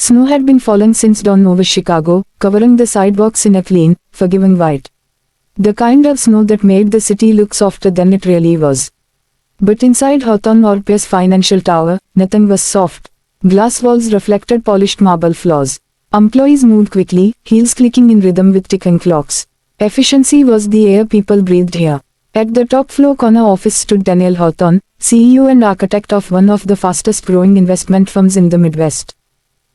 Snow had been falling since dawn over Chicago, covering the sidewalks in a clean, forgiving white. The kind of snow that made the city look softer than it really was. But inside Hawthorne Orpe's financial tower, nothing was soft. Glass walls reflected polished marble floors. Employees moved quickly, heels clicking in rhythm with ticking clocks. Efficiency was the air people breathed here. At the top floor corner office stood Daniel Hawthorne, CEO and architect of one of the fastest growing investment firms in the Midwest.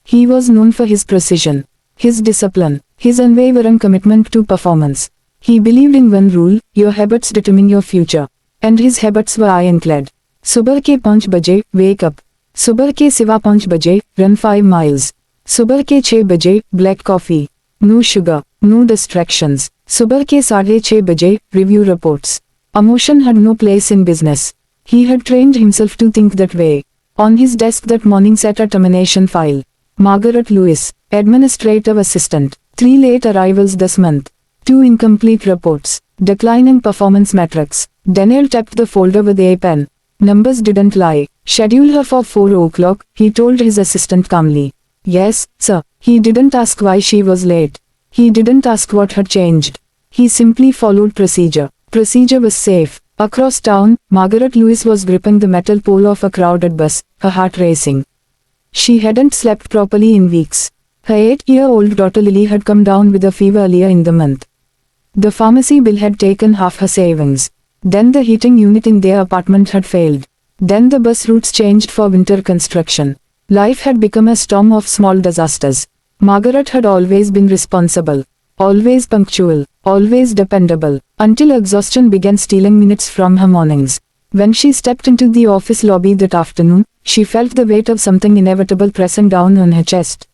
He was known for his precision, his discipline, his unwavering commitment to performance. He believed in one rule: your habits determine your future. And his habits were ironclad. सुबह के 5 बजे, wake up. सुबह के 5:15 बजे, run 5 miles. सुबह के 6 बजे, black coffee. No sugar, no distractions. सुबह के 6:30 बजे, review reports. Emotion had no place in business. He had trained himself to think that way. On his desk that morning sat a termination file. Margaret Lewis, administrative assistant. 3 late arrivals this month. 2 incomplete reports. Declining performance metrics. Daniel tapped the folder with a pen. Numbers didn't lie. Schedule her for 4 o'clock, he told his assistant calmly. Yes, sir. He didn't ask why she was late. He didn't ask what had changed. He simply followed procedure. Procedure was safe. Across town, Margaret Lewis was gripping the metal pole of a crowded bus, her heart racing. She hadn't slept properly in weeks. Her 8-year-old daughter Lily had come down with a fever earlier in the month. The pharmacy bill had taken half her savings. Then the heating unit in their apartment had failed. Then the bus routes changed for winter construction. Life had become a storm of small disasters. Margaret had always been responsible, always punctual, always dependable, until exhaustion began stealing minutes from her mornings. When she stepped into the office lobby that afternoon, she felt the weight of something inevitable pressing down on her chest.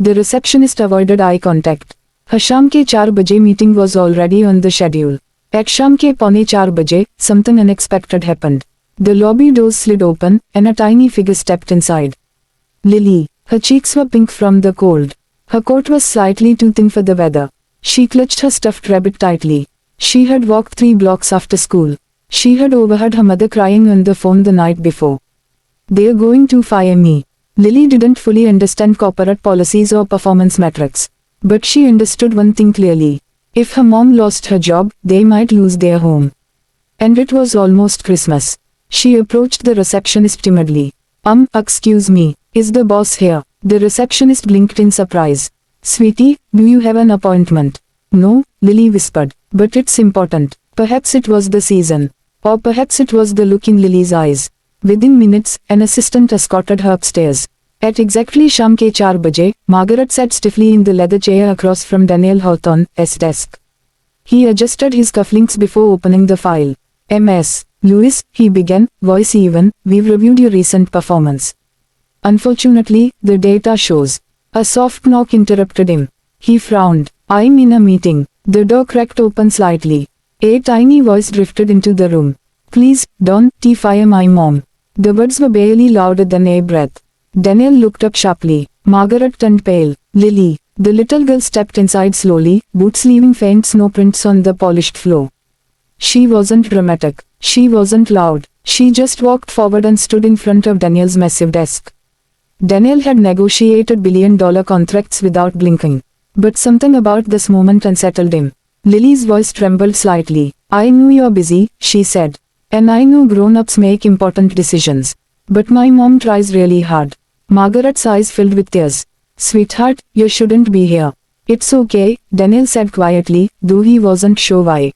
The receptionist avoided eye contact. Her शाम के 4 बजे meeting was already on the schedule. At शाम के 3:45 बजे, something unexpected happened. The lobby doors slid open, and a tiny figure stepped inside. Lily. Her cheeks were pink from the cold. Her coat was slightly too thin for the weather. She clutched her stuffed rabbit tightly. She had walked 3 blocks after school. She had overheard her mother crying on the phone the night before. They're going to fire me. Lily didn't fully understand corporate policies or performance metrics. But she understood one thing clearly. If her mom lost her job, they might lose their home. And it was almost Christmas. She approached the receptionist timidly. Excuse me, is the boss here? The receptionist blinked in surprise. Sweetie, do you have an appointment? No, Lily whispered. But it's important. Perhaps it was the season. Or perhaps it was the look in Lily's eyes. Within minutes, an assistant escorted her upstairs. At exactly शाम के 4 बजे, Margaret sat stiffly in the leather chair across from Daniel Hawthorne's desk. He adjusted his cufflinks before opening the file. Ms. Lewis, he began, voice even, we've reviewed your recent performance. Unfortunately, the data shows. A soft knock interrupted him. He frowned. I'm in a meeting. The door cracked open slightly. A tiny voice drifted into the room. Please, don't fire my mom. The words were barely louder than a breath. Daniel looked up sharply. Margaret turned pale. Lily. The little girl stepped inside slowly, boots leaving faint snow prints on the polished floor. She wasn't dramatic. She wasn't loud. She just walked forward and stood in front of Daniel's massive desk. Daniel had negotiated billion-dollar contracts without blinking. But something about this moment unsettled him. Lily's voice trembled slightly. I knew you're busy, she said. And I know grown-ups make important decisions. But my mom tries really hard. Margaret's eyes filled with tears. Sweetheart, you shouldn't be here. It's okay, Daniel said quietly, though he wasn't sure why.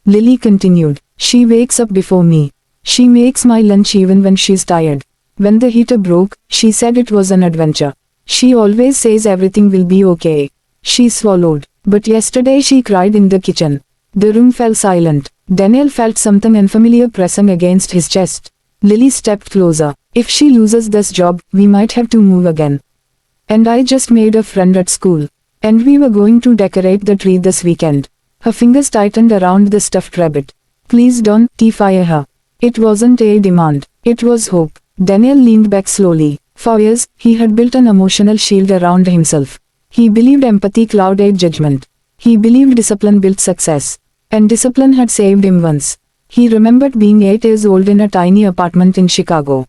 Lily continued. She wakes up before me. She makes my lunch even when she's tired. When the heater broke, she said it was an adventure. She always says everything will be okay. She swallowed. But yesterday she cried in the kitchen. The room fell silent. Daniel felt something unfamiliar pressing against his chest. Lily stepped closer. If she loses this job, we might have to move again. And I just made a friend at school. And we were going to decorate the tree this weekend. Her fingers tightened around the stuffed rabbit. Please don't fire her. It wasn't a demand. It was hope. Daniel leaned back slowly. For years, he had built an emotional shield around himself. He believed empathy clouded judgment. He believed discipline built success. And discipline had saved him once. He remembered being 8 years old in a tiny apartment in Chicago.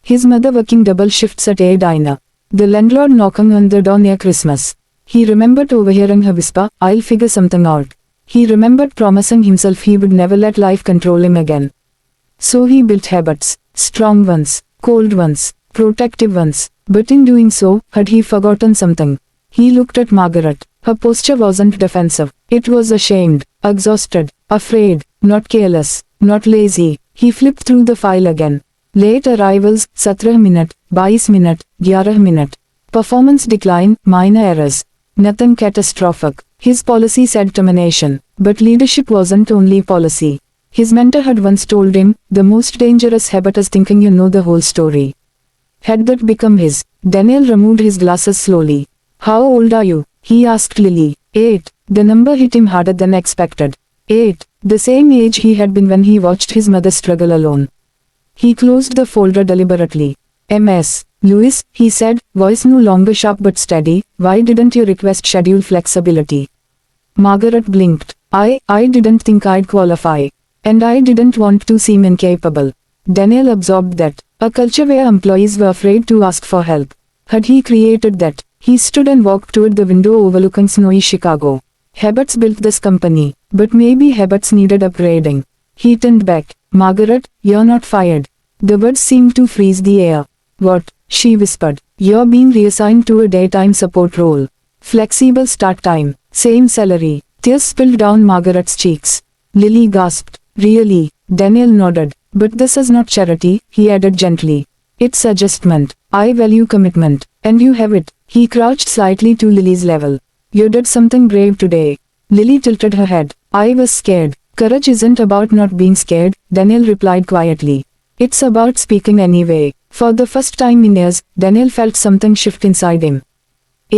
His mother working double shifts at a diner. The landlord knocking on the door near Christmas. He remembered overhearing her whisper, "I'll figure something out." He remembered promising himself he would never let life control him again. So he built habits, strong ones, cold ones, protective ones, but in doing so, had he forgotten something? He looked at Margaret. Her posture wasn't defensive. It was ashamed, exhausted, afraid, not careless, not lazy. He flipped through the file again. Late arrivals, 17 minute, 22 minute, 11 minute. Performance decline, minor errors. Nothing catastrophic. His policy said termination, but leadership wasn't only policy. His mentor had once told him, the most dangerous habit is thinking you know the whole story. Had that become his? Daniel removed his glasses slowly. How old are you? He asked Lily. 8. The number hit him harder than expected. 8. The same age he had been when he watched his mother struggle alone. He closed the folder deliberately. "Ms. Lewis," he said, voice no longer sharp but steady, "why didn't you request schedule flexibility?" Margaret blinked. I didn't think I'd qualify. And I didn't want to seem incapable." Daniel absorbed that. A culture where employees were afraid to ask for help. Had he created that? He stood and walked toward the window overlooking snowy Chicago. Habits built this company, but maybe habits needed upgrading. He turned back. "Margaret, you're not fired." The words seemed to freeze the air. "What?" she whispered. "You're being reassigned to a daytime support role. Flexible start time, same salary." Tears spilled down Margaret's cheeks. Lily gasped. "Really?" Daniel nodded. "But this is not charity," he added gently. "It's adjustment. I value commitment, and you have it." He crouched slightly to Lily's level. "You did something brave today." Lily tilted her head. "I was scared." "Courage isn't about not being scared," Daniel replied quietly. "It's about speaking anyway." For the first time in years, Daniel felt something shift inside him.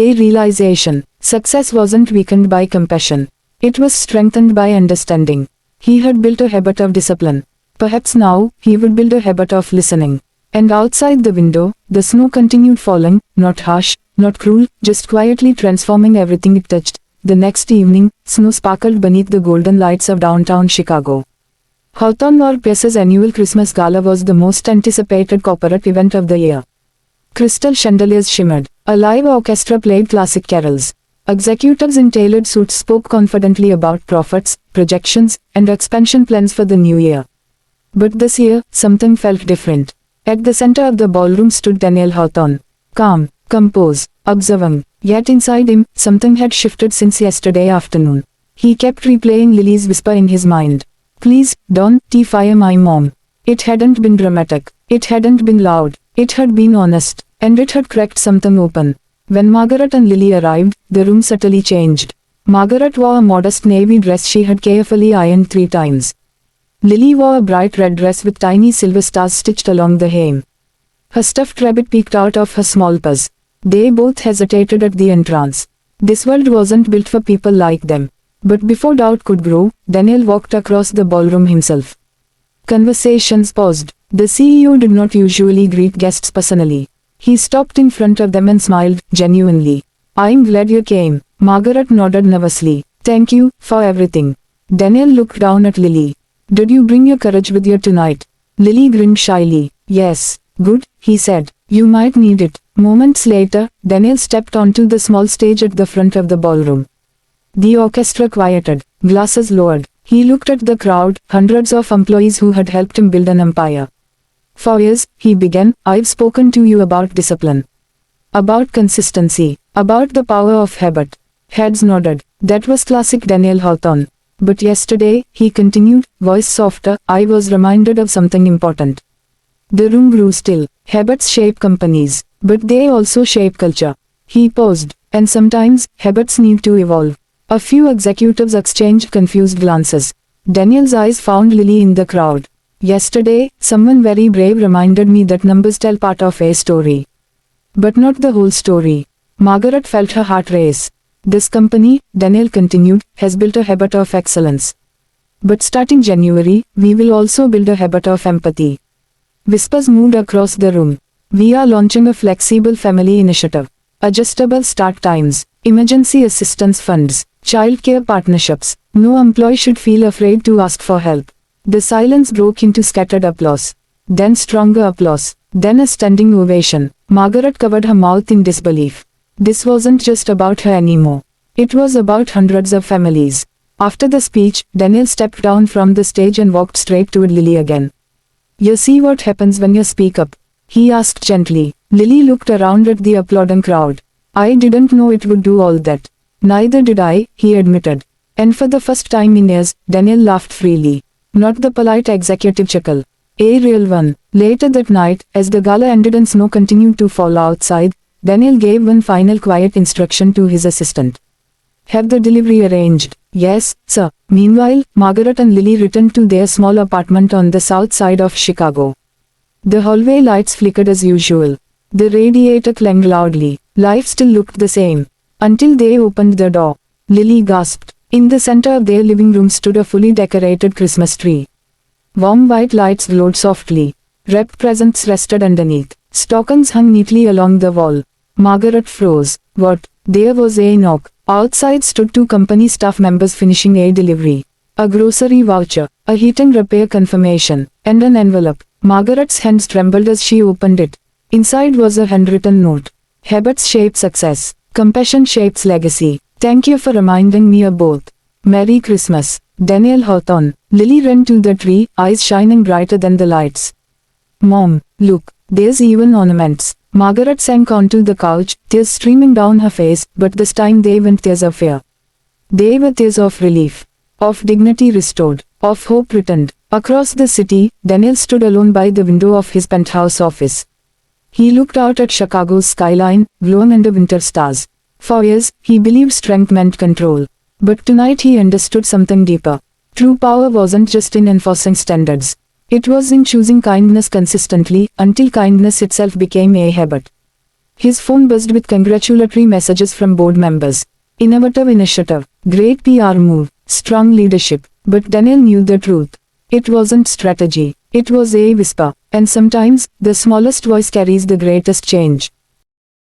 A realization. Success wasn't weakened by compassion. It was strengthened by understanding. He had built a habit of discipline. Perhaps now, he would build a habit of listening. And outside the window, the snow continued falling, not harsh, not cruel, just quietly transforming everything it touched. The next evening, snow sparkled beneath the golden lights of downtown Chicago. Hawthorne or Pierce's annual Christmas Gala was the most anticipated corporate event of the year. Crystal chandeliers shimmered. A live orchestra played classic carols. Executives in tailored suits spoke confidently about profits, projections, and expansion plans for the new year. But this year, something felt different. At the center of the ballroom stood Daniel Hawthorne. Calm, composed, observing. Yet inside him, something had shifted since yesterday afternoon. He kept replaying Lily's whisper in his mind. "Please, don't fire my mom." It hadn't been dramatic. It hadn't been loud. It had been honest. And it had cracked something open. When Margaret and Lily arrived, the room subtly changed. Margaret wore a modest navy dress she had carefully ironed 3 times. Lily wore a bright red dress with tiny silver stars stitched along the hem. Her stuffed rabbit peeked out of her small purse. They both hesitated at the entrance. This world wasn't built for people like them. But before doubt could grow, Daniel walked across the ballroom himself. Conversations paused. The CEO did not usually greet guests personally. He stopped in front of them and smiled, genuinely. "I'm glad you came." Margaret nodded nervously. "Thank you, for everything." Daniel looked down at Lily. "Did you bring your courage with you tonight?" Lily grinned shyly. "Yes." "Good," he said. "You might need it." Moments later, Daniel stepped onto the small stage at the front of the ballroom. The orchestra quieted, glasses lowered. He looked at the crowd, hundreds of employees who had helped him build an empire. "For years," he began, "I've spoken to you about discipline. About consistency. About the power of habit." Heads nodded. That was classic Daniel Hawthorne. "But yesterday," he continued, voice softer, "I was reminded of something important." The room grew still. Habits shape companies, but they also shape culture. He paused. And sometimes, habits need to evolve. A few executives exchanged confused glances. Daniel's eyes found Lily in the crowd. "Yesterday, someone very brave reminded me that numbers tell part of a story. But not the whole story." Margaret felt her heart race. "This company," Daniel continued, "has built a habit of excellence. But starting January, we will also build a habit of empathy." Whispers moved across the room. "We are launching a flexible family initiative. Adjustable start times, emergency assistance funds, childcare partnerships. No employee should feel afraid to ask for help." The silence broke into scattered applause. Then stronger applause. Then a standing ovation. Margaret covered her mouth in disbelief. This wasn't just about her anymore. It was about hundreds of families. After the speech, Daniel stepped down from the stage and walked straight toward Lily again. You see what happens when you speak up? He asked gently. Lily looked around at the applauding crowd. I didn't know it would do all that. Neither did I, he admitted. And for the first time in years, Daniel laughed freely. Not the polite executive chuckle. A real one. Later that night, as the gala ended and snow continued to fall outside, Daniel gave one final quiet instruction to his assistant. Have the delivery arranged. Yes, sir. Meanwhile, Margaret and Lily returned to their small apartment on the south side of Chicago. The hallway lights flickered as usual. The radiator clanged loudly. Life still looked the same. Until they opened the door. Lily gasped. In the center of their living room stood a fully decorated Christmas tree. Warm white lights glowed softly. Wrapped presents rested underneath. Stockings hung neatly along the wall. Margaret froze. What? There was a knock. Outside stood two company staff members finishing a delivery. A grocery voucher, a heating repair confirmation, and an envelope. Margaret's hands trembled as she opened it. Inside was a handwritten note. Habits shape success. Compassion shapes legacy. Thank you for reminding me of both. Merry Christmas. Daniel Hawthorne. Lily ran to the tree, eyes shining brighter than the lights. Mom, look, there's even ornaments. Margaret sank onto the couch, tears streaming down her face, but this time they weren't tears of fear. They were tears of relief. Of dignity restored. Of hope returned. Across the city, Daniel stood alone by the window of his penthouse office. He looked out at Chicago's skyline, glowing under winter stars. For years, he believed strength meant control. But tonight he understood something deeper. True power wasn't just in enforcing standards. It was in choosing kindness consistently, until kindness itself became a habit. His phone buzzed with congratulatory messages from board members. Innovative initiative, great PR move, strong leadership. But Daniel knew the truth. It wasn't strategy. It was a whisper. And sometimes, the smallest voice carries the greatest change.